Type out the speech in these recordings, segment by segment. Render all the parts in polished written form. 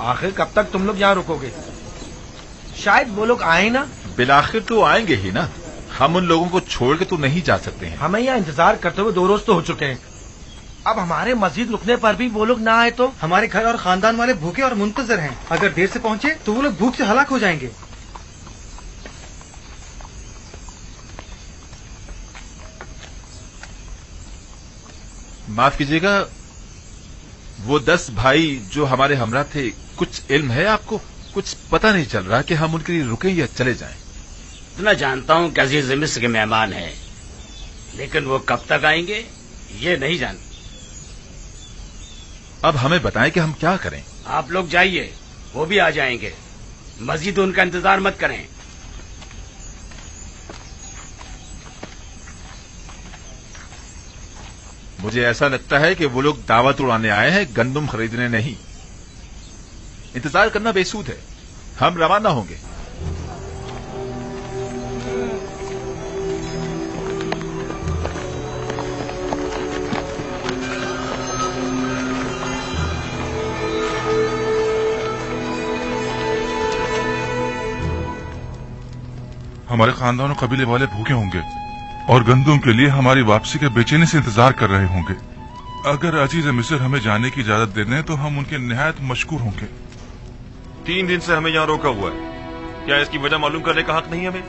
आखिर कब तक तुम लोग यहाँ रुकोगे? शायद वो लोग आए ना। बिलाखिर तो आएंगे ही ना, हम उन लोगों को छोड़ के तो नहीं जा सकते हैं। हमें यहाँ इंतजार करते हुए 2 रोज तो हो चुके हैं। अब हमारे मस्जिद रुकने पर भी वो लोग ना आए तो? हमारे घर और खानदान वाले भूखे और मुंतजर हैं। अगर देर से पहुंचे तो वो लोग भूख से हलाक हो जाएंगे। माफ कीजिएगा, वो 10 भाई जो हमारे हमरा थे, कुछ इल्म है आपको? कुछ पता नहीं चल रहा कि हम उनके लिए रुकें या चले जाएं। इतना जानता हूं कि अजीज मिस्र के मेहमान हैं, लेकिन वो कब तक आएंगे ये नहीं जानता। अब हमें बताएं कि हम क्या करें। आप लोग जाइए, वो भी आ जाएंगे। मस्जिद उनका इंतजार मत करें। मुझे ऐसा लगता है कि वो लोग दावत उड़ाने आए हैं, गंदुम खरीदने नहीं। इंतजार करना बेसूद है, हम रवाना होंगे। हमारे खानदान और कबीले वाले भूखे होंगे और गंदुम के लिए हमारी वापसी के बेचैनी से इंतजार कर रहे होंगे। अगर अजीज मिस्र हमें जाने की इजाजत दे दें तो हम उनके निहायत मशकूर होंगे। 3 दिन से हमें यहाँ रोका हुआ है, क्या इसकी वजह मालूम करने का हक नहीं हमें?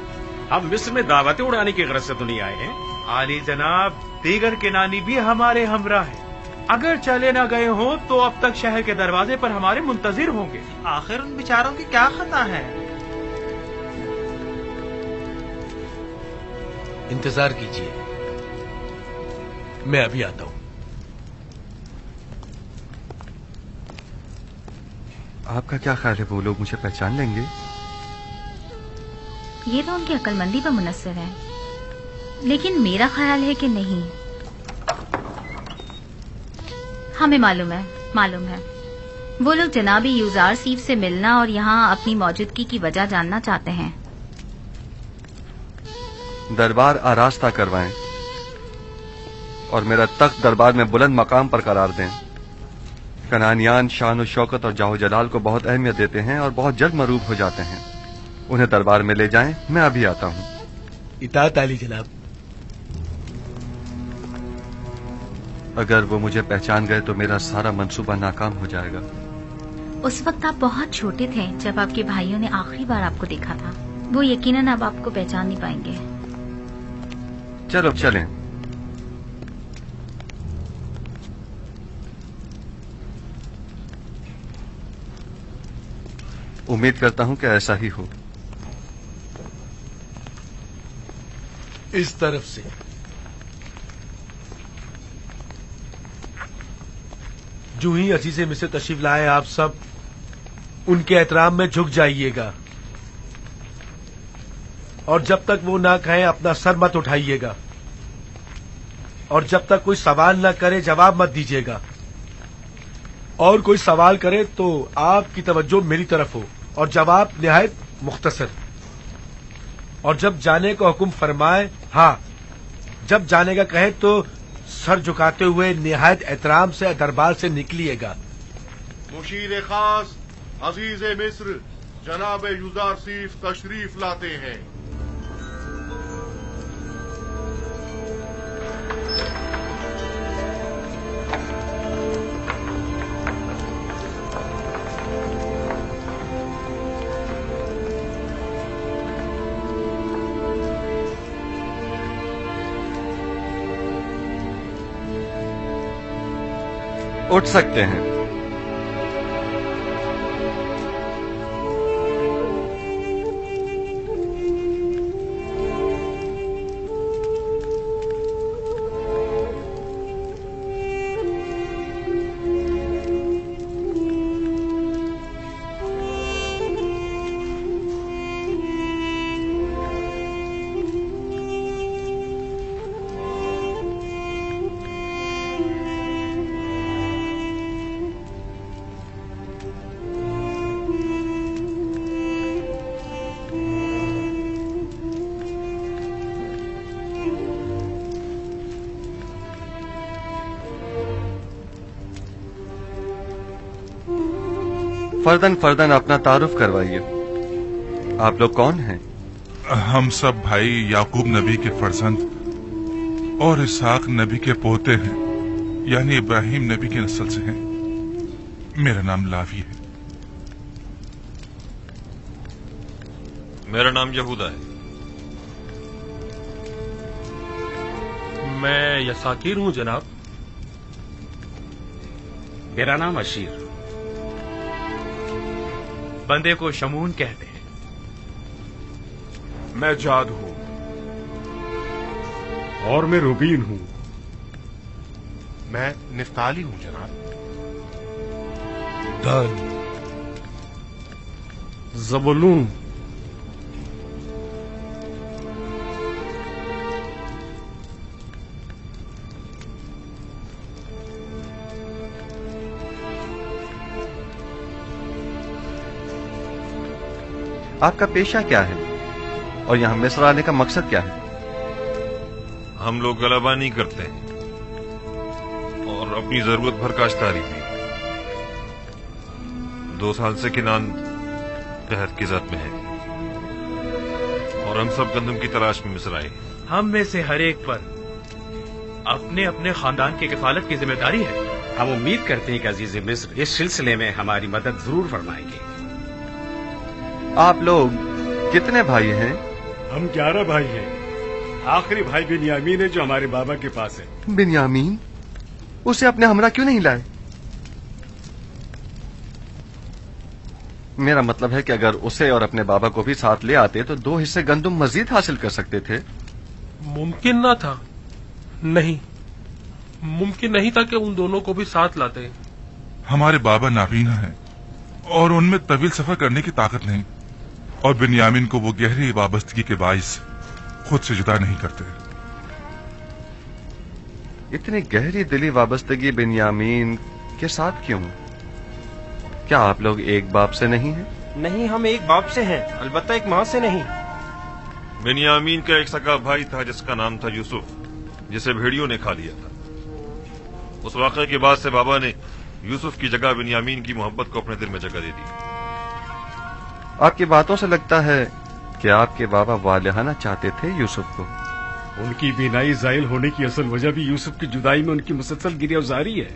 हम मिस्र में दावतें उड़ाने की गरज से तो नहीं आए हैं। आली जनाब, दीगर किनानी भी हमारे हमरा है। अगर चले न गए हो तो अब तक शहर के दरवाजे पर हमारे मुंतजिर होंगे। आखिर उन बेचारों की क्या खता है? इंतजार कीजिए, मैं अभी आता हूं। आपका क्या ख्याल है, वो लोग मुझे पहचान लेंगे? ये तो उनकी अक्लमंदी पर मुनस्सिर है, लेकिन मेरा ख्याल है कि नहीं। हमें मालूम है वो लोग जनाबी यूजार सीफ से मिलना और यहाँ अपनी मौजूदगी की वजह जानना चाहते हैं। दरबार आरास्ता करवाएं और मेरा तख्त दरबार में बुलंद मकाम पर करार दें। कनानियान शान और शौकत और जाहो जलाल को बहुत अहमियत देते हैं और बहुत जल्द मरूब हो जाते हैं। उन्हें दरबार में ले जाएं, मैं अभी आता हूं। इताअत आली जनाब। अगर वो मुझे पहचान गए तो मेरा सारा मंसूबा नाकाम हो जाएगा। उस वक्त आप बहुत छोटे थे जब आपके भाइयों ने आखिरी बार आपको देखा था। वो यकीनन अब आपको पहचान नहीं पाएंगे। चलो चलें। उम्मीद करता हूं कि ऐसा ही हो। इस तरफ से जो ही अजीज़े मिस्र तशरीफ लाए, आप सब उनके एहतराम में झुक जाइएगा और जब तक वो ना कहें अपना सर मत उठाइएगा और जब तक कोई सवाल ना करे जवाब मत दीजिएगा। और कोई सवाल करे तो आपकी तवज्जो मेरी तरफ हो और जवाब निहायत मुख्तसर। और जब जाने का हुक्म फरमाए, हाँ, जब जाने का कहे तो सर झुकाते हुए निहायत एहतराम से दरबार से निकलिएगा। मुशीर खास अजीज मिस्र जनाब यूजार सीफ तशरीफ लाते हैं। उठ सकते हैं। फर्दन फर्दन अपना तारुफ करवाइए। आप लोग कौन हैं? हम सब भाई याकूब नबी के फर्जंद और इसहाक नबी के पोते हैं, यानी इब्राहिम नबी की नस्ल से हैं। मेरा नाम लावी है। मेरा नाम यहूदा है। मैं यसाकीर हूँ जनाब। मेरा नाम अशीर। बंदे को शमून कहते हैं। मैं जाद हूं। और मैं रुबीन हूं। मैं निफ्ताली हूं जनाब। दान, जबुलून, आपका पेशा क्या है और यहाँ मिस्र आने का मकसद क्या है? हम लोग गलाबानी करते हैं और अपनी जरूरत भर काश्तकारी भी। 2 साल से किनान कहत की जद में है और हम सब गंदम की तलाश में मिस्र आए। हम में से हर एक पर अपने अपने खानदान की किफालत की जिम्मेदारी है। हम उम्मीद करते हैं कि अजीज मिस्र इस सिलसिले में हमारी मदद जरूर फरमाएंगे। आप लोग कितने भाई हैं? हम 11 भाई हैं। आखिरी भाई बिन्यामीन है जो हमारे बाबा के पास है। बिन्यामीन? उसे अपने हमरा क्यों नहीं लाए? मेरा मतलब है कि अगर उसे और अपने बाबा को भी साथ ले आते तो 2 हिस्से गंदुम मजीद हासिल कर सकते थे। मुमकिन ना था। नहीं, मुमकिन नहीं था कि उन दोनों को भी साथ लाते। हमारे बाबा नाबीना हैं और उनमें तवील सफर करने की ताकत नहीं, और बिन्यामीन को वो गहरी वाबस्तगी के बाइस खुद से जुदा नहीं करते। इतनी गहरी दिली वाबस्तगी बिन्यामीन के साथ क्यों? क्या आप लोग एक बाप से नहीं हैं? नहीं, हम एक बाप से हैं, अलबत्ता एक माँ से नहीं। बिन्यामीन का एक सगा भाई था जिसका नाम था यूसुफ, जिसे भेड़ियों ने खा लिया था। उस वाक़े के बाद से बाबा ने यूसुफ की जगह बिन्यामीन की मोहब्बत को अपने दिल में जगह दे दी। आपकी बातों से लगता है कि आपके बाबा वालिहाना चाहते थे यूसुफ को। उनकी बीनाई जायल होने की असल वजह भी यूसुफ की जुदाई में उनकी मुसलसल गिरफ्तारी है।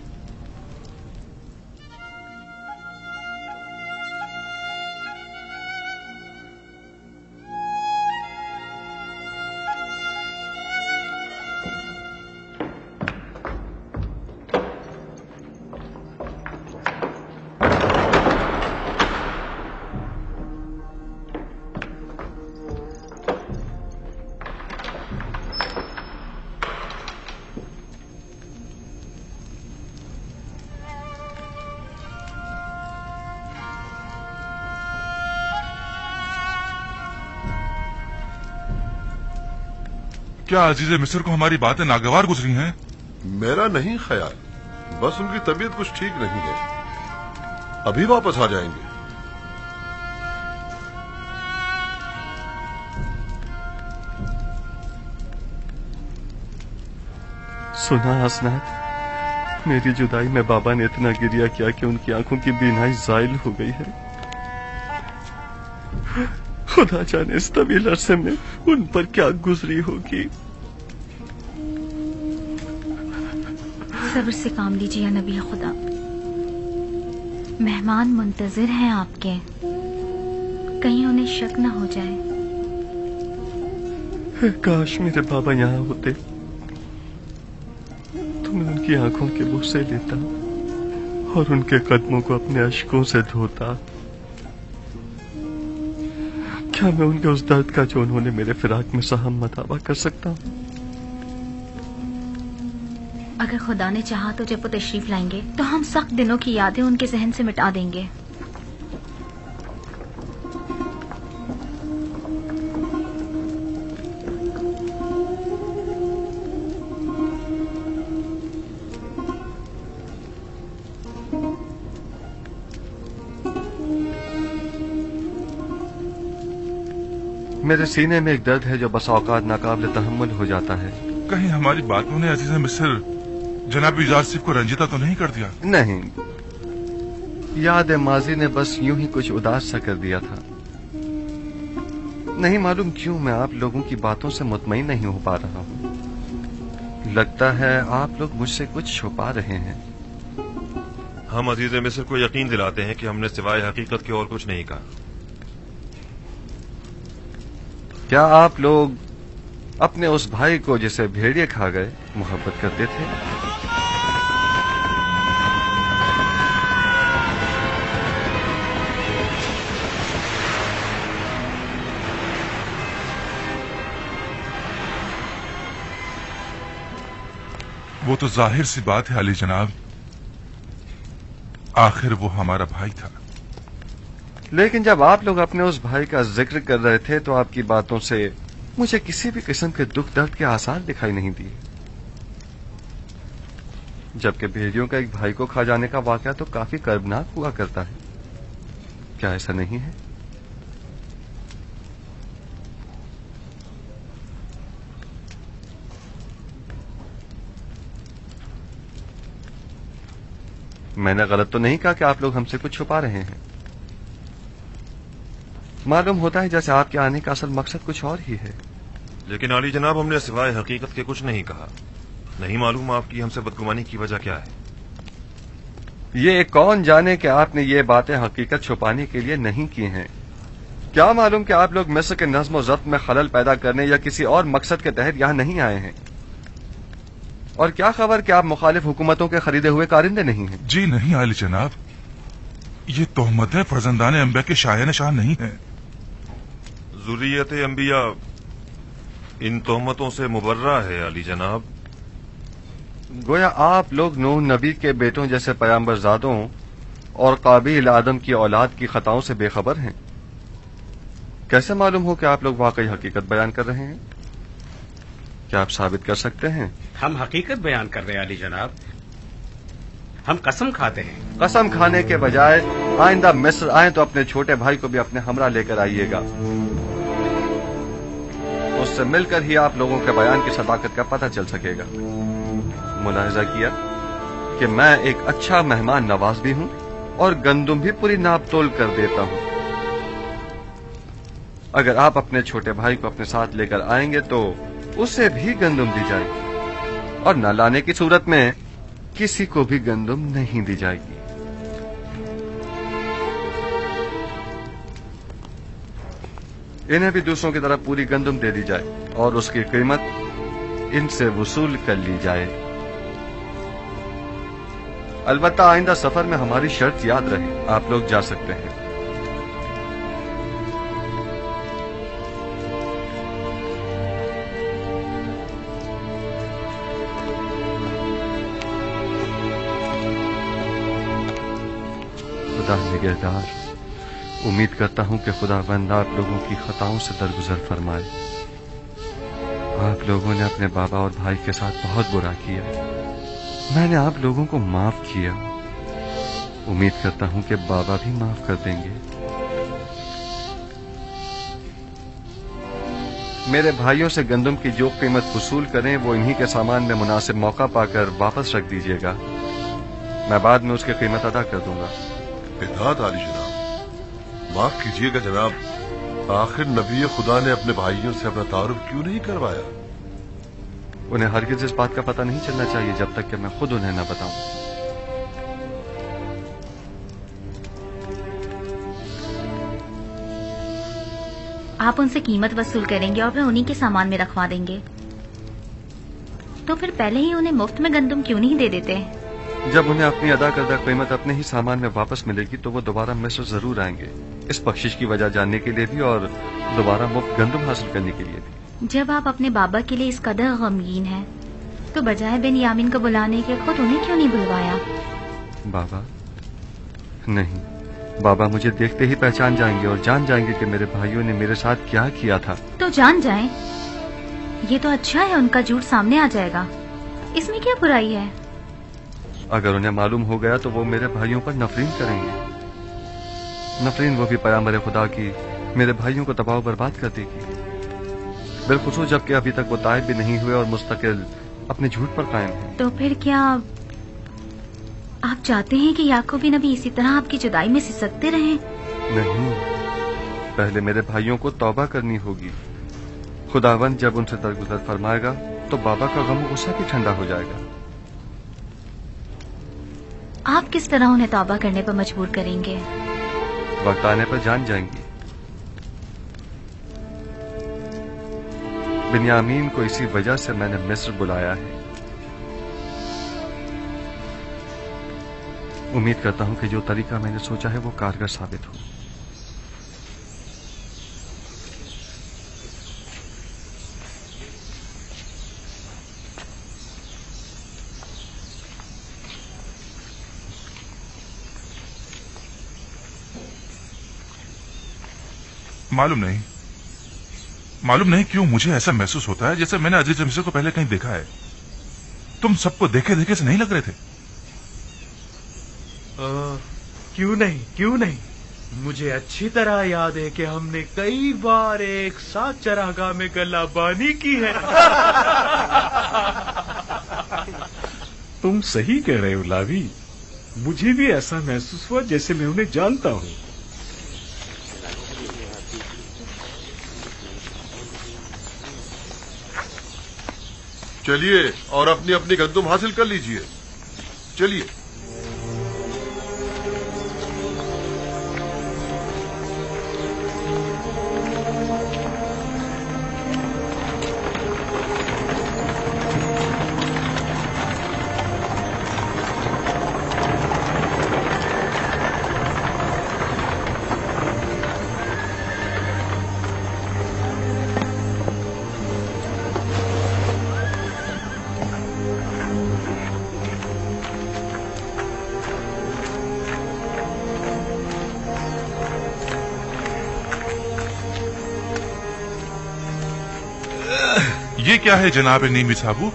क्या अजीज मिस्र को हमारी बातें नागवार गुजरी हैं? मेरा नहीं ख्याल, बस उनकी तबीयत कुछ ठीक नहीं है। अभी वापस आ जाएंगे। सुना हसनात, मेरी जुदाई में बाबा ने इतना गिरिया किया कि उनकी आंखों की बीनाई जायल हो गई है। खुदा जाने इस तवील अरसे में उन पर क्या गुजरी होगी। सब्र से काम लीजिए या नबी खुदा। मेहमान मुंतजिर हैं आपके, कहीं उन्हें शक न हो जाए। काश मेरे बाबा यहाँ होते तो मैं उनकी आंखों के बुस्से लेता और उनके कदमों को अपने अश्कों से धोता। क्या मैं उनके उस दर्द का जो उन्होंने मेरे फिराक में सहम मदावा कर सकता हूँ? अगर खुदा ने चाहा तो जब वो तशरीफ लाएंगे तो हम सख्त दिनों की यादें उनके जहन से मिटा देंगे। मेरे सीने में एक दर्द है जो बस औकात नाकाबिल तहम्मुल हो जाता है। कहीं हमारी बातों ने अजीज मिस्र जनाब यूजारसिफ को रंजिता तो नहीं कर दिया? नहीं, याद माजी ने बस यूं ही कुछ उदास सा कर दिया था। नहीं मालूम क्यों मैं आप लोगों की बातों से मुतमईन नहीं हो पा रहा हूं। लगता है आप लोग मुझसे कुछ छुपा रहे हैं। हम अजीज मिस्र को यकीन दिलाते हैं कि हमने सिवाय हकीकत के और कुछ नहीं कहा। क्या आप लोग अपने उस भाई को जिसे भेड़िए खा गए मोहब्बत करते थे? वो तो जाहिर सी बात है अली जनाब, आखिर वो हमारा भाई था। लेकिन जब आप लोग अपने उस भाई का जिक्र कर रहे थे तो आपकी बातों से मुझे किसी भी किस्म के दुख दर्द के आसार दिखाई नहीं दिए। जबकि भेड़ियों का एक भाई को खा जाने का वाकया तो काफी कर्बनाक हुआ करता है, क्या ऐसा नहीं है? मैंने गलत तो नहीं कहा कि आप लोग हमसे कुछ छुपा रहे हैं। मालूम होता है जैसे आपके आने का असल मकसद कुछ और ही है। लेकिन आली जनाब, हमने सिवाय हकीकत के कुछ नहीं कहा। नहीं मालूम आपकी हमसे बदगुमानी की वजह क्या है। ये कौन जाने कि आपने ये बातें हकीकत छुपाने के लिए नहीं की हैं। क्या मालूम कि आप लोग मिस्र के नज्म और ज़ब्त में खलल पैदा करने या किसी और मकसद के तहत यहां नहीं आए हैं। और क्या खबर कि आप मुखालिफ हुकूमतों के खरीदे हुए कारिंदे नहीं हैं। जी नहीं आली जनाब, ये तोहमतें फर्जंदान अंबिया के शाया निशान नहीं है। ज़ुर्रियत अंबिया इन तोहमतों से मुबर्रा है अली जनाब। गोया आप लोग नूह नबी के बेटों जैसे पैगंबरजादों और काबिल आदम की औलाद की खताओं से बेखबर हैं। कैसे मालूम हो कि आप लोग वाकई हकीकत बयान कर रहे हैं? क्या आप साबित कर सकते हैं? हम हकीकत बयान कर रहे हैं अली जनाब। हम कसम खाते हैं। कसम खाने के बजाय आइंदा मिस्र आए तो अपने छोटे भाई को भी अपने हमरा लेकर आइएगा। उससे मिलकर ही आप लोगों के बयान की सदाकत का पता चल सकेगा। मुलाहिजा किया कि मैं एक अच्छा मेहमान नवाज भी हूं और गंदुम भी पूरी नाप तोल कर देता हूं। अगर आप अपने छोटे भाई को अपने साथ लेकर आएंगे तो उसे भी गंदुम दी जाएगी और न लाने की सूरत में किसी को भी गंदुम नहीं दी जाएगी। इन्हें भी दूसरों की तरह पूरी गंदुम दे दी जाए और उसकी कीमत इनसे वसूल कर ली जाए। अलबत्ता आइंदा सफर में हमारी शर्त याद रहे, आप लोग जा सकते हैं। खुदा निगहदार, उम्मीद करता हूं कि खुदावंद आप लोगों की खताओं से दरगुजर फरमाए। आप लोगों ने अपने बाबा और भाई के साथ बहुत बुरा किया, मैंने आप लोगों को माफ किया। उम्मीद करता हूं कि बाबा भी माफ कर देंगे। मेरे भाइयों से गंदम की जो कीमत वसूल करें वो इन्हीं के सामान में मुनासिब मौका पाकर वापस रख दीजिएगा। मैं बाद में उसकी कीमत अदा कर दूंगा। इताअत आली जनाब। माफ कीजिएगा जनाब, आखिर नबी खुदा ने अपने भाइयों से अपना तारुफ क्यों नहीं करवाया? उन्हें हरगिज इस बात का पता नहीं चलना चाहिए जब तक कि मैं खुद उन्हें न बताऊं। आप उनसे कीमत वसूल करेंगे और फिर उन्हीं के सामान में रखवा देंगे, तो फिर पहले ही उन्हें मुफ्त में गंदम क्यों नहीं दे देते? जब उन्हें अपनी अदा करदा कीमत अपने ही सामान में वापस मिलेगी तो वो दोबारा मिस्र जरूर आएंगे, इस बख्शिश की वजह जानने के लिए भी और दोबारा मुफ्त गंदम हासिल करने के लिए भी। जब आप अपने बाबा के लिए इस कदर गमगीन हैं, तो बजाय बेनियामिन को बुलाने के खुद उन्हें क्यों नहीं बुलवाया? बाबा? नहीं, बाबा मुझे देखते ही पहचान जाएंगे और जान जाएंगे कि मेरे भाइयों ने मेरे साथ क्या किया था। तो जान जाएं। ये तो अच्छा है, उनका झूठ सामने आ जाएगा, इसमें क्या बुराई है? अगर उन्हें मालूम हो गया तो वो मेरे भाइयों पर नफरीन करेंगे। नफरीन वो भी पैगंबर खुदा की मेरे भाइयों को तबाह बर्बाद कर देगी, बिलखुसूस जबकि अभी तक वो ताइब भी नहीं हुए और मुस्तकिल अपने झूठ पर कायम हैं। तो फिर क्या آپ چاہتے ہیں کہ یعقوب نبی اسی طرح آپ کی جدائی میں سسکتے رہیں؟ نہیں، پہلے میرے بھائیوں کو توبہ کرنی ہوگی. خداوند جب ان سے درگزر فرمائے گا تو بابا کا غم و غصہ بھی ٹھنڈا ہو جائے گا. آپ کس طرح انہیں توبہ کرنے پر مجبور کریں گے؟ وقت آنے پر جان جائیں گی. بنیامین کو اسی وجہ سے میں نے مصر بلایا ہے. امید کرتا ہوں کہ جو طریقہ میں نے سوچا ہے وہ کارگر ثابت ہو. معلوم نہیں کیوں مجھے ایسا محسوس ہوتا ہے جیسے میں نے عزیز مصر کو پہلے کہیں دیکھا ہے. تم سب کو دیکھے دیکھے سے نہیں لگ رہے تھے؟ کیوں نہیں مجھے اچھی طرح یاد ہے کہ ہم نے کئی بار ایک ساتھ چراگاہ میں گلہ بانی کی ہے. تم صحیح کہہ رہے ہو لاوی، مجھے بھی ایسا محسوس ہوا جیسے میں انہیں جانتا ہوں. چلیے اور اپنی اپنی گندم حاصل کر لیجئے. چلیے. یہ کیا ہے جناب نیمی صاحبو؟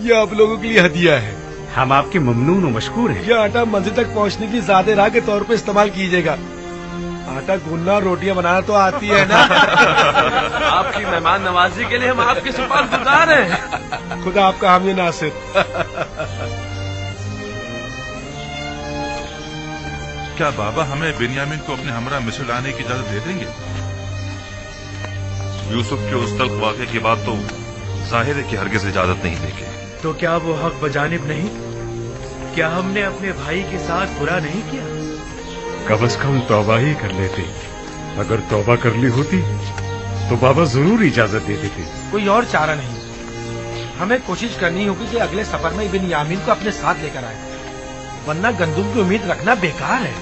یہ آپ لوگوں کے لیے ہدیہ ہے. ہم آپ کے ممنون و مشکور ہیں. یہ آٹا منزل تک پہنچنے کی زیادہ راہ کے طور پہ استعمال کیجیے گا. آٹا گوننا اور روٹیاں بنانا تو آتی ہے نا. آپ کی مہمان نوازی کے لیے ہم آپ کے سپاس گزار ہیں. خدا آپ کا حامی ناصر. کیا بابا ہمیں بنیامین کو اپنے ہمراہ مصر لانے کی اجازت دے دیں گے؟ یوسف کے اس تلخ واقعے کے بعد تو ظاہر ہے کہ ہرگز اجازت نہیں دیں گے. تو کیا وہ حق بجانب نہیں؟ کیا ہم نے اپنے بھائی کے ساتھ برا نہیں کیا؟ کم از کم توبہ ہی کر لیتے. اگر توبہ کر لی ہوتی تو بابا ضرور اجازت دے دیتے. کوئی اور چارہ نہیں. ہمیں کوشش کرنی ہوگی کہ اگلے سفر میں بنیامین کو اپنے ساتھ لے کر آئے، ورنہ گندم کی امید رکھنا بیکار ہے.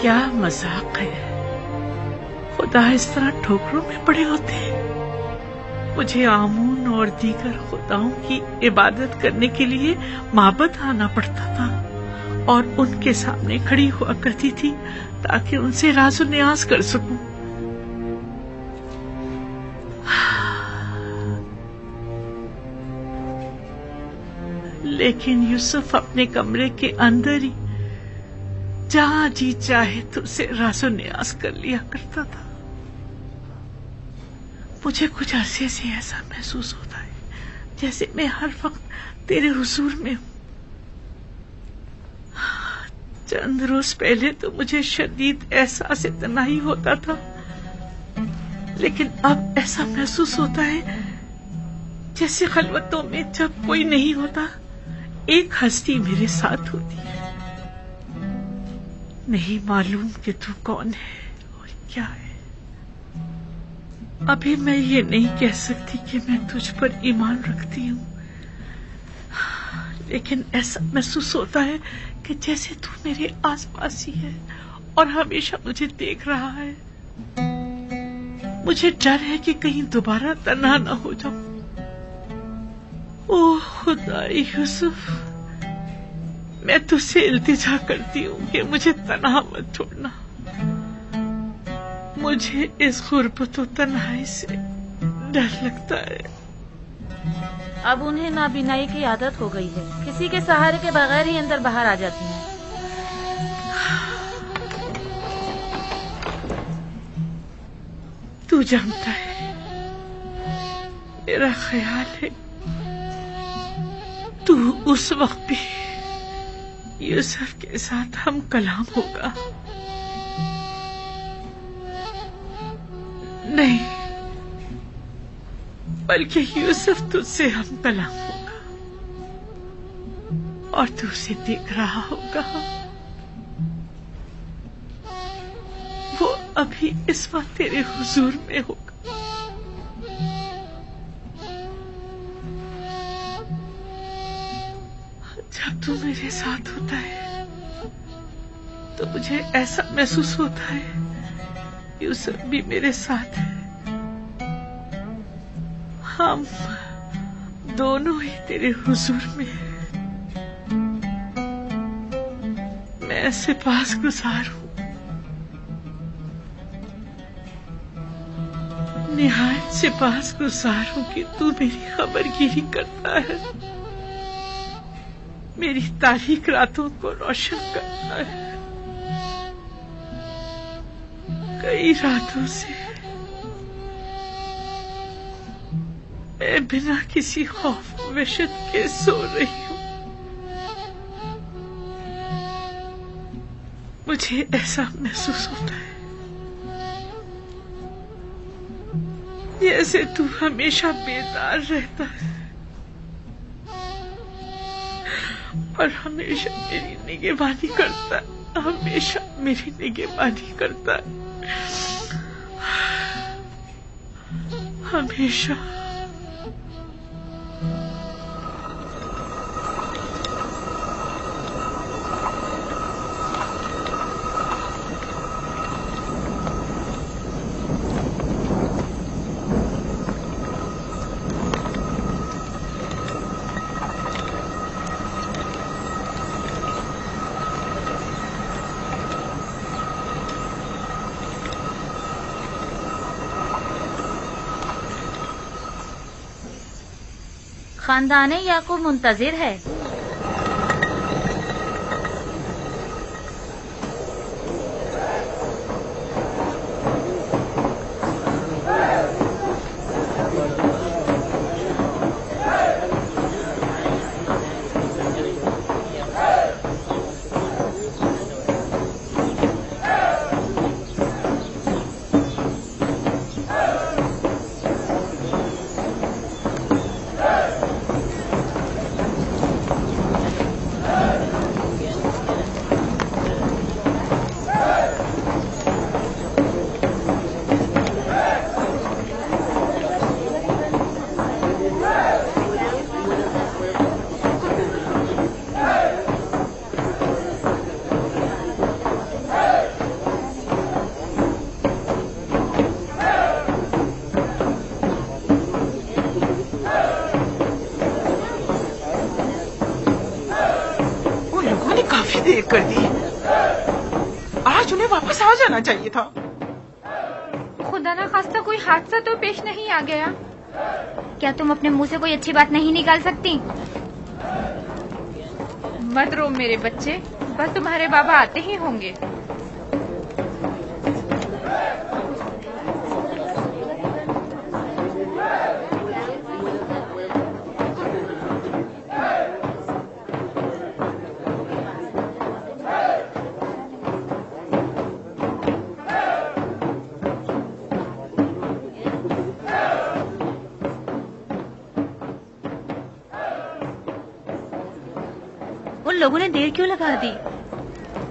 کیا مذاق ہے، خدا اس طرح ٹھوکروں میں پڑے ہوتے ہیں. مجھے آمون اور دیگر خداؤں کی عبادت کرنے کے لیے معبد آنا پڑتا تھا اور ان کے سامنے کھڑی ہوا کرتی تھی تاکہ ان سے راز و نیاز کر سکوں. لیکن یوسف اپنے کمرے کے اندر ہی جہاں جی چاہے تو اسے راز و نیاز کر لیا کرتا تھا. مجھے کچھ عرصے سے ایسا محسوس ہوتا ہے جیسے میں ہر وقت تیرے حضور میں ہوں. چند روز پہلے تو مجھے شدید احساس تنہائی ہوتا تھا، لیکن اب ایسا محسوس ہوتا ہے जैसे खलवतों में जब कोई नहीं होता एक हस्ती मेरे साथ होती है। नहीं मालूम कि तू कौन है और क्या है। अभी मैं ये नहीं कह सकती कि मैं तुझ पर ईमान रखती हूँ, लेकिन ऐसा महसूस होता है कि जैसे तू मेरे आसपास ही है और हमेशा मुझे देख रहा है। मुझे डर है कि कहीं दोबारा तन्हा न हो जाऊं। ओह खुदा यूसुफ, मैं तुझसे इल्तिजा करती हूँ कि मुझे तन्हा मत छोड़ना। मुझे इस गुर्बत और तन्हाई से डर लगता है। अब उन्हें नाबीनाई की आदत हो गई है, किसी के सहारे के बगैर ही अंदर बाहर आ जाती हैं। तू जानता है, मेरा ख्याल है तू उस वक्त भी यूसुफ के साथ हम कलाम होगा। नहीं, बल्कि यूसुफ तुझसे हम कलाम होगा और तू उसे देख रहा होगा। वो अभी इस वक्त तेरे हुजूर में होगा। जब तू मेरे साथ होता है तो मुझे ऐसा महसूस होता है यूसुफ भी मेरे साथ है। हम दोनों ही तेरे हुजूर में हैं। मैं सिपासगुजार हूँ, निहायत सिपासगुजार हूँ कि तू मेरी खबरगिरी करता है, मेरी तारीख रातों को रोशन करता है। कई रातों से मैं बिना किसी खौफ वहशत के सो रही हूँ। मुझे ऐसा महसूस होता है जैसे तू हमेशा बेदार रहता है और हमेशा मेरी निगहबानी करता है, हमेशा मेरी निगहबानी करता है, हमेशा। खानदाने याकूब मुंतजिर है। देर कर दी, आज उन्हें वापस आ जाना चाहिए था। खुदा ना खास्ता कोई हादसा तो पेश नहीं आ गया? क्या तुम अपने मुंह से कोई अच्छी बात नहीं निकाल सकती? मत रो मेरे बच्चे, बस तुम्हारे बाबा आते ही होंगे। लोगों ने देर क्यों लगा दी?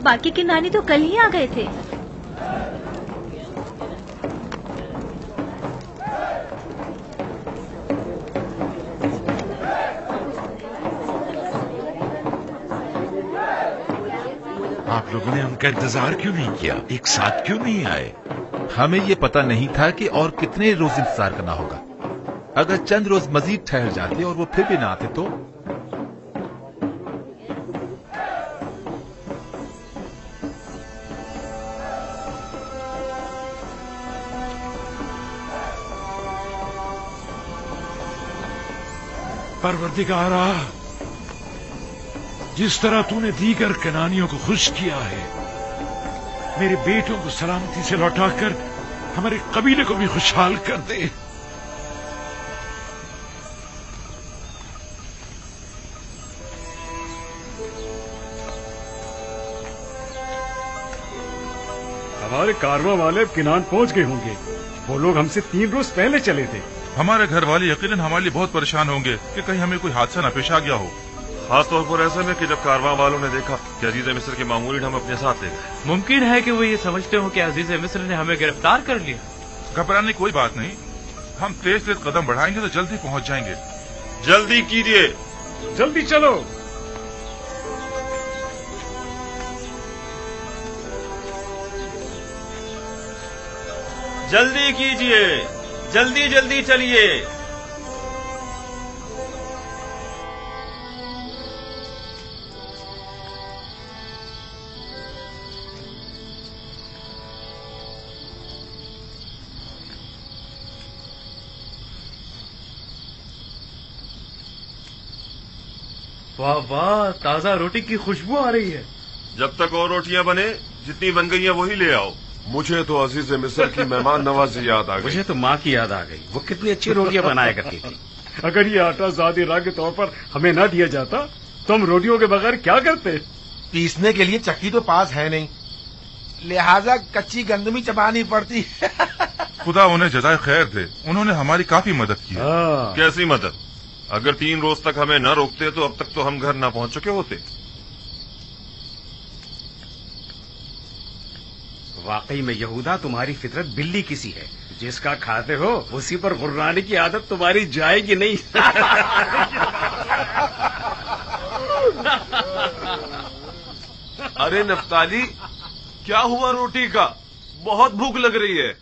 बाकी के नानी तो कल ही आ गए थे। आप लोगों ने उनका इंतजार क्यों नहीं किया? एक साथ क्यों नहीं आए? हमें ये पता नहीं था कि और कितने रोज इंतजार करना होगा। अगर चंद रोज मजीद ठहर जाते और वो फिर भी ना आते तो? परवरदिगारा, जिस तरह तूने दीगर कनानियों को खुश किया है, मेरे बेटों को सलामती से लौटाकर हमारे कबीले को भी खुशहाल कर दे। हमारे कारवां वाले अब किनान पहुंच गए होंगे। वो लोग हमसे 3 रोज पहले चले थे। हमारे घर वाले यकीनन हमारे लिए बहुत परेशान होंगे कि कहीं हमें कोई हादसा न पेश आ गया हो। खास तौर पर ऐसे में कि जब कारवां वालों ने देखा कि अजीज मिस्र के मामूली हम अपने साथ ले गए। मुमकिन है कि वो ये समझते हो कि अजीज मिस्र ने हमें गिरफ्तार कर लिया। घबराने की कोई बात नहीं, हम तेज तेज कदम बढ़ाएंगे तो जल्दी पहुंच जाएंगे। जल्दी कीजिए, जल्दी चलो। जल्दी कीजिए, जल्दी जल्दी चलिए। वाह वाह, ताजा रोटी की खुशबू आ रही है। जब तक और रोटियां बने, जितनी बन गई हैं वही ले आओ। मुझे तो अजीज मिस्र की मेहमान नवाजी याद आ गई। मुझे तो माँ की याद आ गई, वो कितनी अच्छी रोटियां बनाया करती थी। अगर ये आटा ज़ादी राह के तौर पर हमें ना दिया जाता तो हम रोटियों के बगैर क्या करते? पीसने के लिए चक्की तो पास है नहीं, लिहाजा कच्ची गंदमी चबानी पड़ती। खुदा उन्हें जज़ाए खैर दे, उन्होंने हमारी काफी मदद की। कैसी मदद? अगर 3 रोज तक हमें न रोकते तो अब तक तो हम घर न पहुंच चुके होते। वाकई में यहूदा, तुम्हारी फितरत बिल्ली किसी है। जिसका खाते हो उसी पर गुर्राने की आदत तुम्हारी जाएगी नहीं। अरे नफ्ताली, क्या हुआ रोटी का? बहुत भूख लग रही है।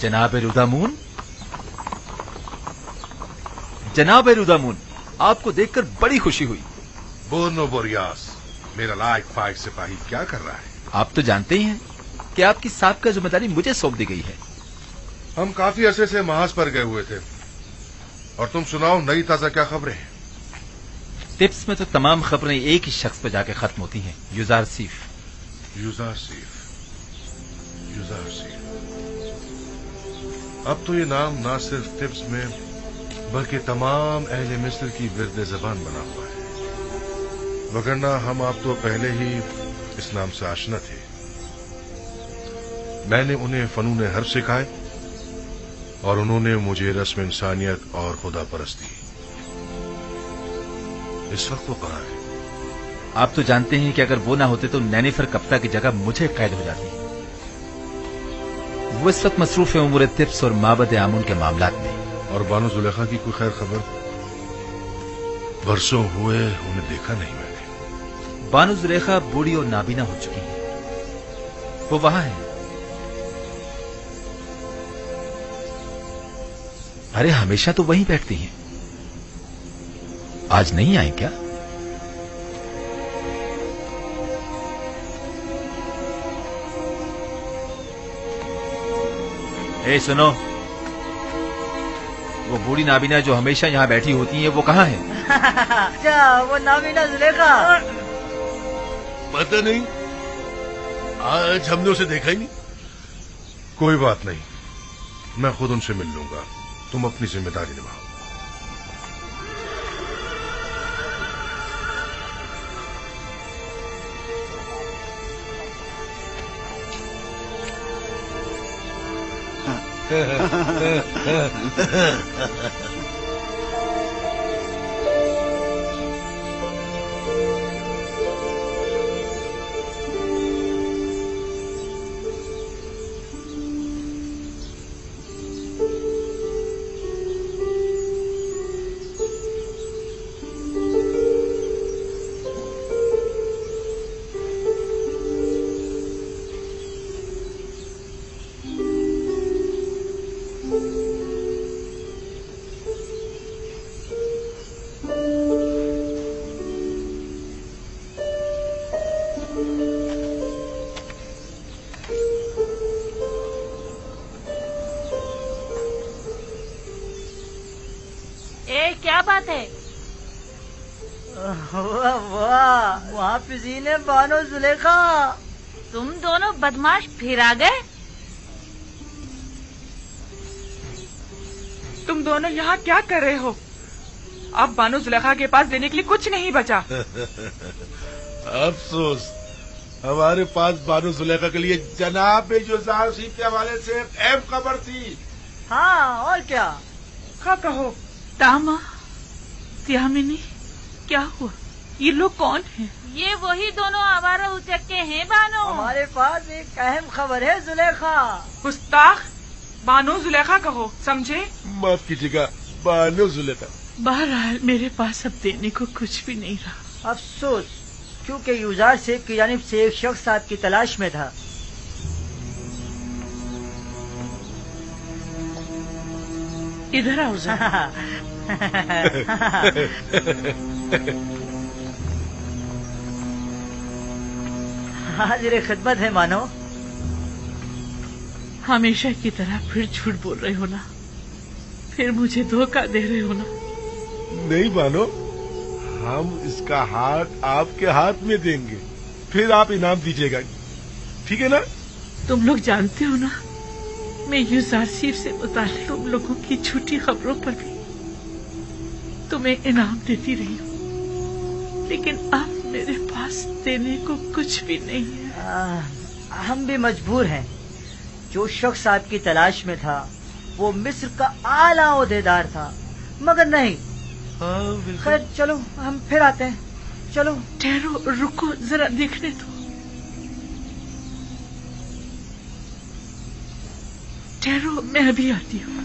जनाब रुदामून, जनाब रुदामून, आपको देखकर बड़ी खुशी हुई। बोनो बोरियास, मेरा लायक फाइक सिपाही क्या कर रहा है? आप तो जानते ही हैं कि आपकी साबका जिम्मेदारी मुझे सौंप दी गई है। हम काफी अरसे से महाज पर गए हुए थे, और तुम सुनाओ नई ताजा क्या खबरें हैं? टिप्स में तो तमाम खबरें एक ही शख्स पर जाके खत्म होती हैं, युजारसीफ। युजारसीफ, युजारसीफ। अब तो ये नाम ना सिर्फ टिप्स में बल्कि तमाम अहले मिस्र की विर्द ज़बान बना हुआ है, वगरना हम आप तो पहले ही इस नाम से आशना थे। मैंने उन्हें फनून हर्ब सिखाए और उन्होंने मुझे रस्म इंसानियत और खुदा परस्ती। इस वक्त वो कहाँ है? आप तो जानते हैं कि अगर वो ना होते तो नैनीफर कप्ता की जगह मुझे कैद हो जाती। वो इस वक्त मसरूफ है उमूर तिब्स और माबद आमून के मामलात में। और बानो जुलेखा की कोई खैर खबर? बरसों हुए उन्हें देखा नहीं मैंने। बानो जुलेखा बूढ़ी और नाबीना हो चुकी है, वो वहां है। अरे हमेशा तो वहीं बैठती हैं, आज नहीं आई क्या? ए सुनो, वो बूढ़ी नाबीना जो हमेशा यहाँ बैठी होती है वो कहाँ है? क्या वो नाबीना जुलेखा? पता नहीं, आज हमने उसे देखा ही नहीं। कोई बात नहीं, मैं खुद उनसे मिल लूंगा। तुम अपनी जिम्मेदारी निभाओ। क्या बात है? वाह वाह, मुहाफिज़ीन बानो जुलेखा, तुम दोनों बदमाश फिर आ गए? तुम दोनों यहाँ क्या कर रहे हो? अब बानो जुलेखा के पास देने के लिए कुछ नहीं बचा। अफसोस, हमारे पास बानो जुलेखा के लिए जनाब जुज़ार सीफ के हवाले से अहम खबर थी। हाँ, और क्या? हाँ कहो। तामा, त्यामिनी, क्या हुआ? ये लोग कौन हैं? ये वही दोनों आवारा उचक्के हैं बानो। हमारे पास एक अहम खबर है जुलेखा। गुस्ताख, बानो जुलेखा कहो, समझे? माफ कीजिएगा, बानो जुलेखा। बहरहाल मेरे पास अब देने को कुछ भी नहीं रहा। अफसोस, क्योंकि यूजार सेफ की जानिब से एक शख्स आपकी तलाश में था। इधर आओ जरा। हाजिर खिदमत है मानो। हमेशा की तरह फिर झूठ बोल रहे हो ना? फिर मुझे धोखा दे रहे हो ना? नहीं मानो, हम इसका हाथ आपके हाथ में देंगे, फिर आप इनाम दीजिएगा, ठीक है ना? तुम लोग जानते हो ना, मैं यूजार सीफ से मुताल्लिक तुम लोगों की झूठी खबरों पर भी तुम्हें इनाम देती रही हूँ, लेकिन अब मेरे पास देने को कुछ भी नहीं है। हम भी मजबूर हैं। जो शख्स आपकी तलाश में था वो मिस्र का आला ओहदेदार था, मगर नहीं। खैर चलो, हम फिर आते हैं। चलो। ठहरो, रुको, जरा देखने दो। ठहरो, मैं अभी आती हूँ।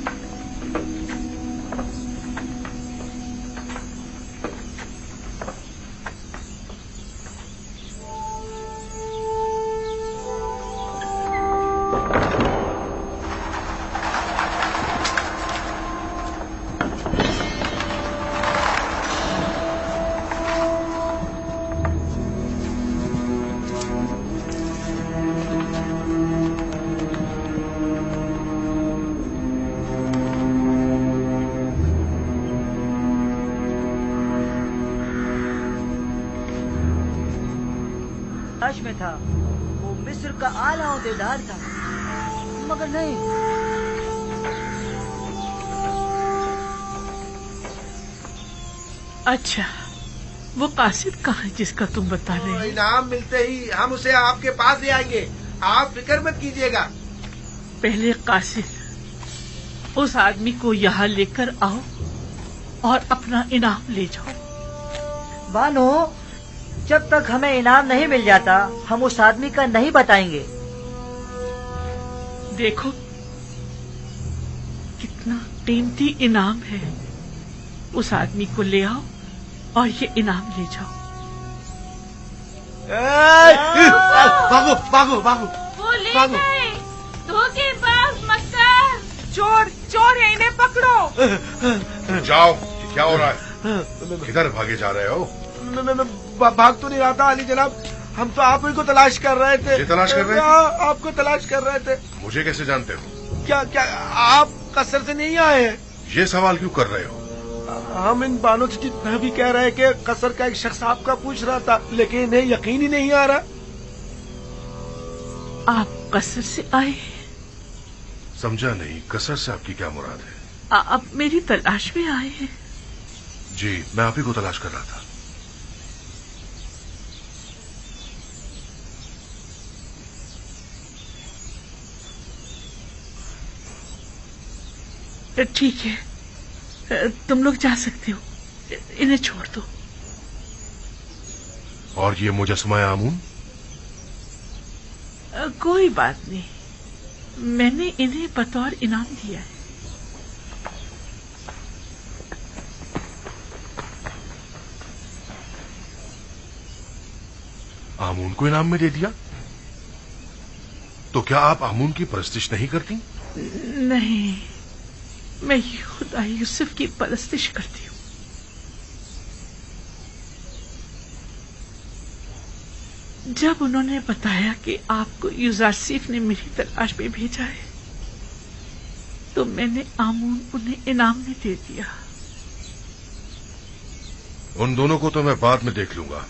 में था, वो मिस्र का आला ओहदेदार था, मगर नहीं। अच्छा, वो कासिद कहाँ है जिसका तुम बता रहे हो? इनाम मिलते ही हम उसे आपके पास ले आएंगे, आप फिक्र मत कीजिएगा। पहले कासिद, उस आदमी को यहाँ लेकर आओ और अपना इनाम ले जाओ। बानो, जब तक हमें इनाम नहीं मिल जाता, हम उस आदमी का नहीं बताएंगे। देखो, कितना कीमती इनाम है। उस आदमी को ले आओ और ये इनाम ले जाओ। भागो भागो भागो। वो ले गए, धोखेबाज मक्कार। चोर, चोर है, इन्हें पकड़ो। जाओ, क्या हो रहा है? किधर भागे जा रहे हो? भाग तो नहीं रहा था अली जनाब, हम तो आप ही को तलाश कर रहे थे। ये तलाश कर रहे थे? आपको तलाश कर रहे थे। मुझे कैसे जानते हो? क्या क्या आप कसर से नहीं आए हैं? ये सवाल क्यों कर रहे हो? हम इन बानों से जितना भी कह रहे हैं कि कसर का एक शख्स आपका पूछ रहा था, लेकिन इन्हें यकीन ही नहीं आ रहा। आप कसर से आए? समझा नहीं, कसर से आपकी क्या मुराद है? आप मेरी तलाश में आए हैं? जी, मैं आप ही को तलाश कर रहा था। ٹھیک ہے، تم لوگ جا سکتے ہو، انہیں چھوڑ دو۔ اور یہ مجسمہ آمون؟ کوئی بات نہیں، میں نے انہیں بطور انعام دیا ہے۔ آمون کو انعام میں دے دیا؟ تو کیا آپ آمون کی پرستش نہیں کرتی؟ نہیں، میں خدا یوسف کی پرستش کرتی ہوں۔ جب انہوں نے بتایا کہ آپ کو یوزارسیف نے میری تلاش میں بھیجا ہے تو میں نے آمون انہیں انعام میں دے دیا۔ ان دونوں کو تو میں بعد میں دیکھ لوں گا،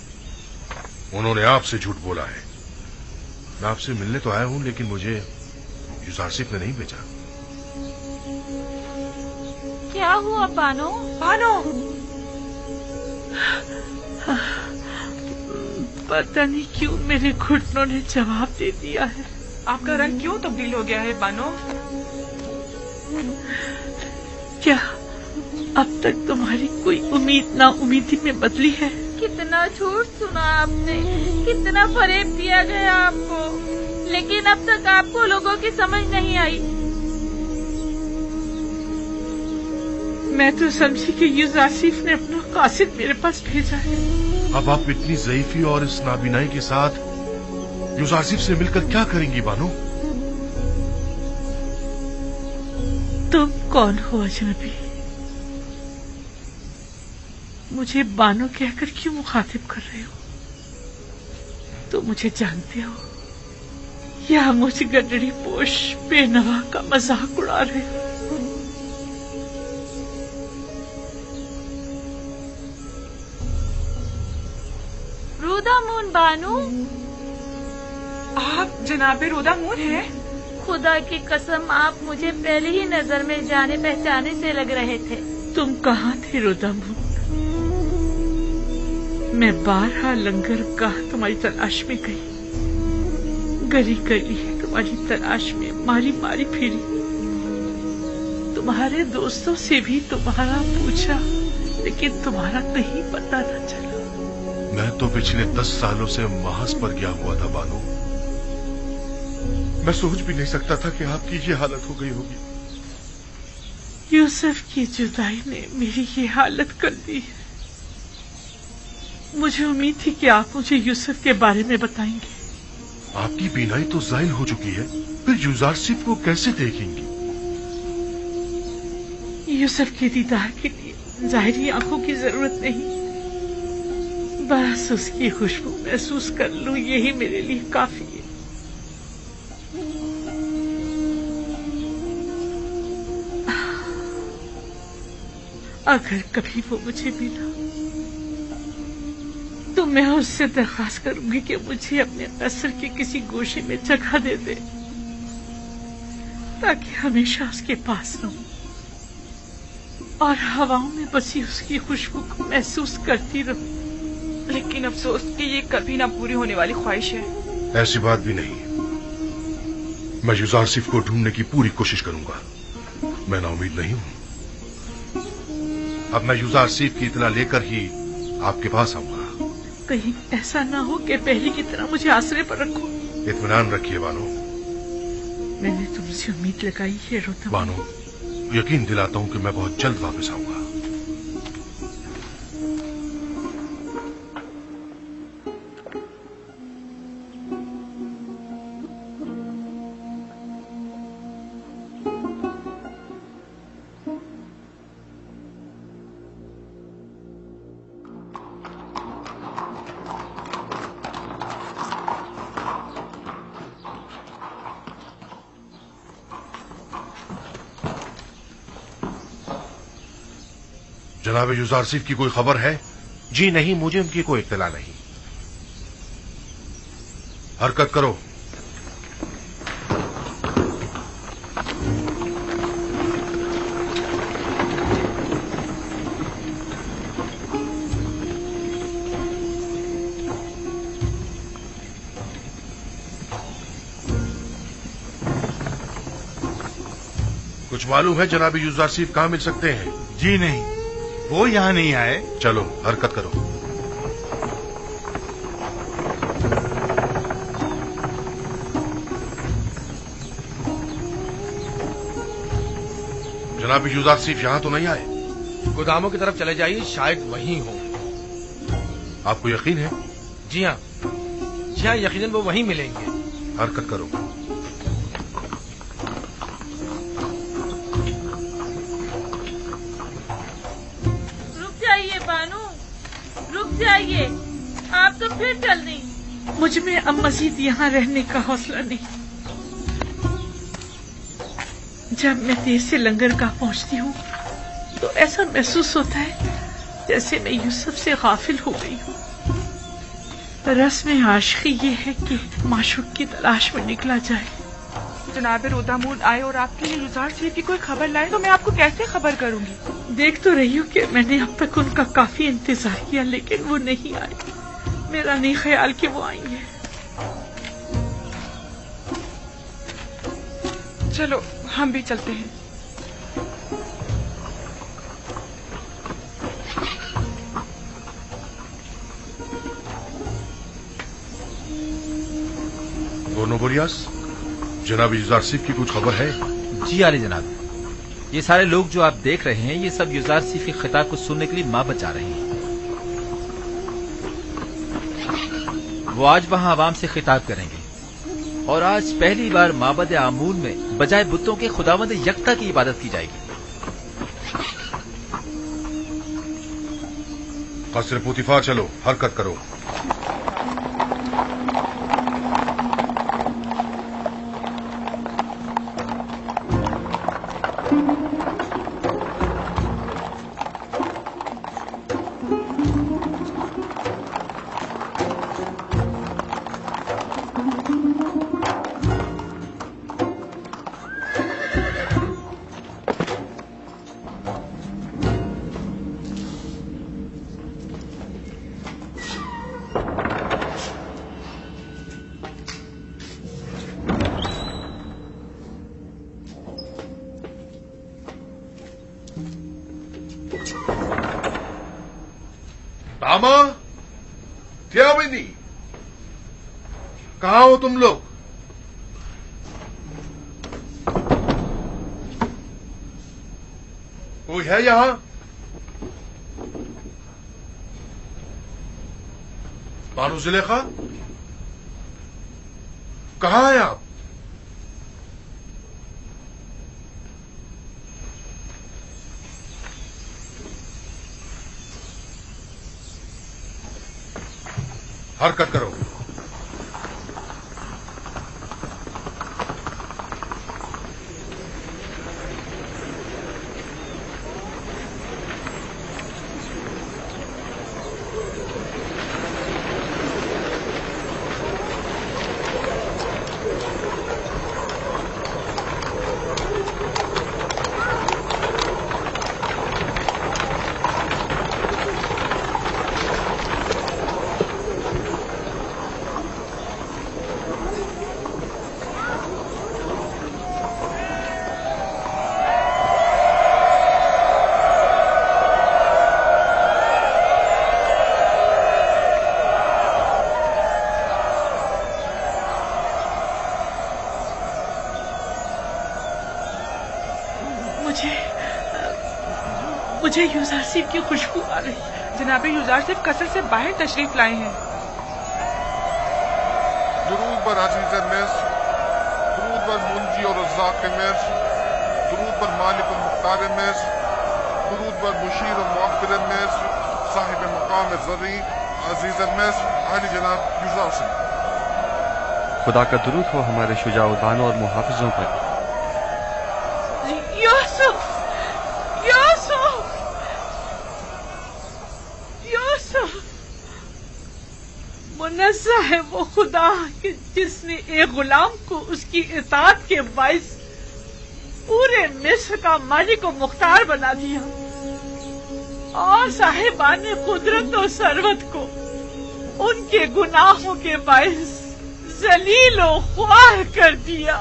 انہوں نے آپ سے جھوٹ بولا ہے۔ میں آپ سے ملنے تو آیا ہوں لیکن مجھے یوزارسیف نے نہیں بھیجا۔ کیا ہوا بانو؟ بانو پتہ نہیں کیوں میرے گھٹنوں نے جواب دے دیا ہے۔ آپ کا رنگ کیوں تبدیل ہو گیا ہے بانو؟ کیا اب تک تمہاری کوئی امید نا امیدی میں بدلی ہے؟ کتنا جھوٹ سنا آپ نے، کتنا فریب دیا گیا آپ کو، لیکن اب تک آپ کو لوگوں کی سمجھ نہیں آئی۔ میں تو سمجھی کہ یوزارسیف نے اپنا قاصد میرے پاس بھیجا ہے۔ اب آپ اتنی ضعیفی اور اس نابینائی کے ساتھ یوزارسیف سے مل کر کیا کریں گی بانو؟ تم کون ہو اجنبی؟ مجھے بانو کہہ کر کیوں مخاطب کر رہے ہو؟ تم مجھے جانتے ہو یا مجھ گڈڑی پوش بے نوا کا مذاق اڑا رہے ہو؟ رودا مون بانو، آپ جناب رودا مون ہیں؟ خدا کی قسم آپ مجھے پہلے ہی نظر میں جانے پہچانے سے لگ رہے تھے۔ تم کہاں تھے رودا مون؟ میں بارہا لنگر گاہ تمہاری تلاش میں گئی، گلی گلی تمہاری تلاش میں ماری ماری پھری، تمہارے دوستوں سے بھی تمہارا پوچھا لیکن تمہارا کہیں پتہ نہ چلا۔ میں تو پچھلے 10 سالوں سے محض پر گیا ہوا تھا بانو، میں سوچ بھی نہیں سکتا تھا کہ آپ کی یہ حالت ہو گئی ہوگی۔ یوسف کی جدائی نے میری یہ حالت کر دی ہے۔ مجھے امید تھی کہ آپ مجھے یوسف کے بارے میں بتائیں گے۔ آپ کی بینائی تو زائل ہو چکی ہے، پھر یوزارسیف کو کیسے دیکھیں گی؟ یوسف کے دیدار کے لیے ظاہری آنکھوں کی ضرورت نہیں، بس اس کی خوشبو محسوس کر لوں، یہی میرے لیے کافی ہے۔ اگر کبھی وہ مجھے ملا تو میں اس سے درخواست کروں گی کہ مجھے اپنے قصر کے کسی گوشے میں جگہ دے دے تاکہ ہمیشہ اس کے پاس رہوں اور ہواؤں میں بسی اس کی خوشبو کو محسوس کرتی رہوں۔ لیکن افسوس کہ یہ کبھی نہ پوری ہونے والی خواہش ہے۔ ایسی بات بھی نہیں، میں یوزارسیف کو ڈھونڈنے کی پوری کوشش کروں گا، میں نا امید نہیں ہوں۔ اب میں یوزارسیف کی اطلاع لے کر ہی آپ کے پاس آؤں گا۔ کہیں ایسا نہ ہو کہ پہلے کی طرح مجھے آسرے پر رکھو۔ اطمینان رکھیے بانو۔ میں نے تم سے امید لگائی ہے روتا بانو، یقین دلاتا ہوں کہ میں بہت جلد واپس آؤں گا۔ جناب یوزارسیف کی کوئی خبر ہے؟ جی نہیں، مجھے ان کی کوئی اطلاع نہیں۔ حرکت کرو۔ कुछ मालूम है जनाब यूसुफ कहाँ मिल सकते हैं? जी नहीं, वो यहाँ नहीं आए। चलो हरकत करो। जनाब यूसुफ यहाँ तो नहीं आए? गोदामों की तरफ चले जाइए, शायद वहीं हो। आपको यकीन है? जी हाँ, यकीनन वो वहीं मिलेंगे। हरकत करो। रुक जाइए बानू, रुक जाइए, आप तो फिर चल दी। मुझ में अब मजीद यहाँ रहने का हौसला नहीं। जब मैं देर से लंगरगाह पहुँचती हूँ तो ऐसा महसूस होता है जैसे मैं यूसुफ से गाफिल हो गई हूँ। रस्म आशिकी ये है कि माशूक की तलाश में निकला जाए। जनाब रोदामून आए और आपके लिए यूसुफ की कोई खबर लाए तो मैं आपको कैसे खबर करूंगी? देख तो रही हूँ कि मैंने अब तक उनका काफी इंतजार किया, लेकिन वो नहीं आए। मेरा नहीं ख्याल कि वो आएंगे। चलो हम भी चलते हैं। दोनों बोरियास, जनाब यूसुफ की कुछ खबर है? जी आले जनाब, ये सारे लोग जो आप देख रहे हैं ये सब यूसुफ के खिताब को सुनने के लिए माँ बचा रहे हैं। वो आज वहाँ आवाम से खिताब करेंगे और आज पहली बार माबद आमून में बजाय बुतों के खुदावंद यकता की इबादत की जाएगी। कसर पुतिफा, चलो हरकत करो। तामा, क्या बनी? कहाँ हो तुम लोग? कोई है यहाँ? बानू जुलेखा, कहाँ हैं आप? हरकत करो। मुझे यूसुफ की खुशबू आ रही है। जनाब यूसुफ कसर से बाहर तशरीफ लाए हैं। दुरूद बर अज़ीज़ मिस्र, दुरूद बर मुंजी और रज़्ज़ाक़ मिस्र, दुरूद बर मालिक और मुख्तार मिस्र, दुरूद बर मुशीर और मुअब्बिर मिस्र, साहिब मकाम ज़री अज़ीज़ मिस्र, आली जनाब यूसुफ। खुदा का दुरूद हो हमारे शुजाअ बानो और मुहाफिजों पर। यूसुफ, यूसुफ, यूसुफ, मुनज़्ज़ह है वो खुदा कि जिसने एक गुलाम को उसकी इताअत के बाइस पूरे मिस्र का मालिक और मुख्तार बना दिया और साहिबान कुदरत और सरवत को उनके गुनाहों के बाइस जलील और ख्वार कर दिया।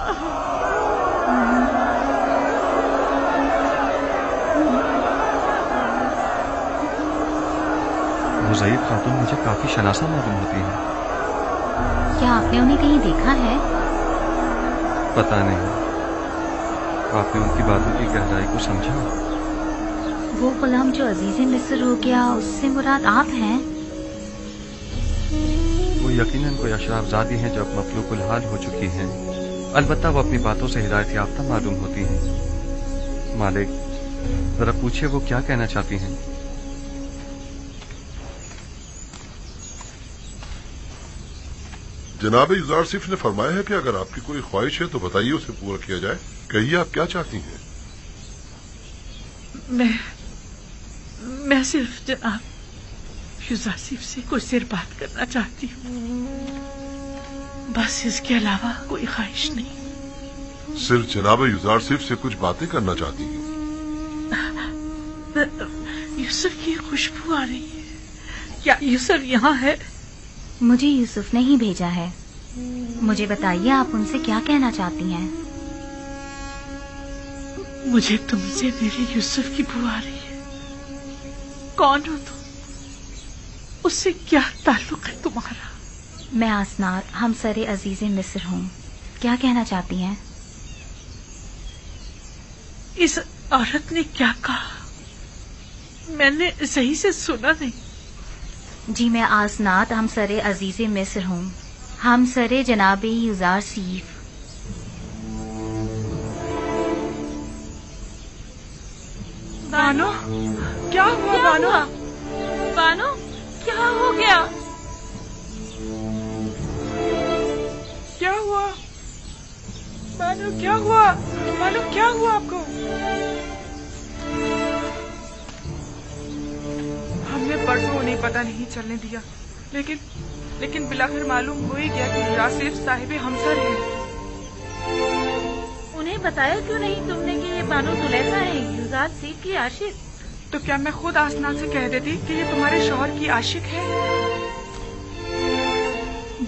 وہ ضعیف خاتون مجھے کافی شناسا معلوم ہوتی ہے. کیا آپ نے انہیں کہیں دیکھا ہے؟ پتہ نہیں. آپ نے ان کی باتوں کی گہرائی کو سمجھا؟ وہ غلام جو عزیز مصر ہو گیا، اس سے مراد آپ ہیں؟ وہ یقیناً کوئی اشراف زادی ہیں جو اب مفلوق الحال ہو چکی ہیں. البتہ وہ اپنی باتوں سے ہدایت یافتہ معلوم ہوتی ہیں. مالک، ذرا پوچھے وہ کیا کہنا چاہتی ہیں. جناب یوزارسیف نے فرمایا ہے کہ اگر آپ کی کوئی خواہش ہے تو بتائیے، اسے پورا کیا جائے. کہیے آپ کیا چاہتی ہیں. میں صرف جناب یوزارسیف سے کچھ دیر بات کرنا چاہتی ہوں، بس اس کے علاوہ کوئی خواہش نہیں. صرف جناب یوزارسیف سے کچھ باتیں کرنا چاہتی ہیں. یوسف کی خوشبو آ رہی ہے. کیا یوسف یہاں ہے؟ مجھے یوسف نے ہی بھیجا ہے. مجھے بتائیے آپ ان سے کیا کہنا چاہتی ہیں. مجھے تم سے میرے یوسف کی بو آ رہی ہے. کون ہو تم؟ اس سے کیا تعلق ہے تمہارا؟ میں آسنات ہمسر عزیز مصر ہوں. کیا کہنا چاہتی ہیں؟ اس عورت نے کیا کہا؟ میں نے صحیح سے سنا نہیں. جی میں آسنات ہمسر عزیز مصر ہوں، ہمسر جناب یوزارسیف. بانو، کیا ہوا بانو؟ بانو کیا ہو گیا؟ کیا ہوا بانو؟ کیا ہوا بانو؟ کیا ہوا آپ کو؟ ہم نے پرسوں انہیں پتہ نہیں چلنے دیا، لیکن بلاخر معلوم ہو ہی گیا کہ یوزارسیف صاحب ہمسر ہے. انہیں بتایا کیوں نہیں تم نے کہ یہ بانو زلیخا ہے، یوزارسیف کی عاشق؟ تو کیا میں خود آسنات سے کہہ دیتی کہ یہ تمہارے شوہر کی عاشق ہے؟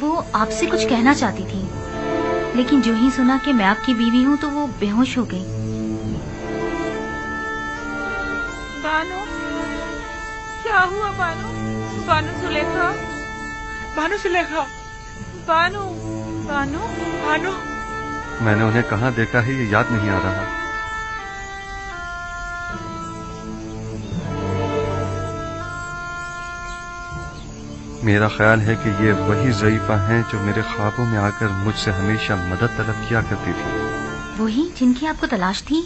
وہ آپ سے کچھ کہنا چاہتی تھی، لیکن جو ہی سنا کہ میں آپ کی بیوی ہوں تو وہ بے ہوش ہو گئی. بانو کیا ہوا؟ بانو، بانو زلیخا، بانو زلیخا، بانو، بانو، بانو. میں نے انہیں کہاں دیکھا ہے یہ یاد نہیں آ رہا. میرا خیال ہے کہ یہ وہی ضعیفہ ہیں جو میرے خوابوں میں آ کر مجھ سے ہمیشہ مدد طلب کیا کرتی تھی. وہی جن کی آپ کو تلاش تھی؟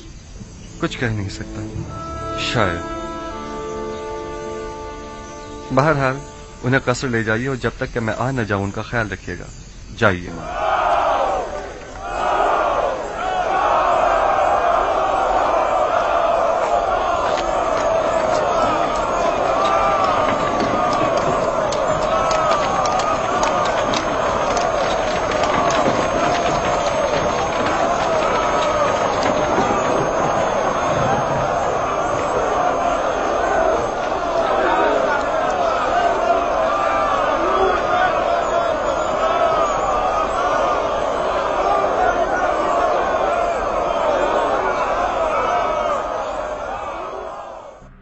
کچھ کہہ نہیں سکتا، شاید. بہرحال انہیں قصر لے جائیے اور جب تک کہ میں آ نہ جاؤں ان کا خیال رکھیے گا. جائیے.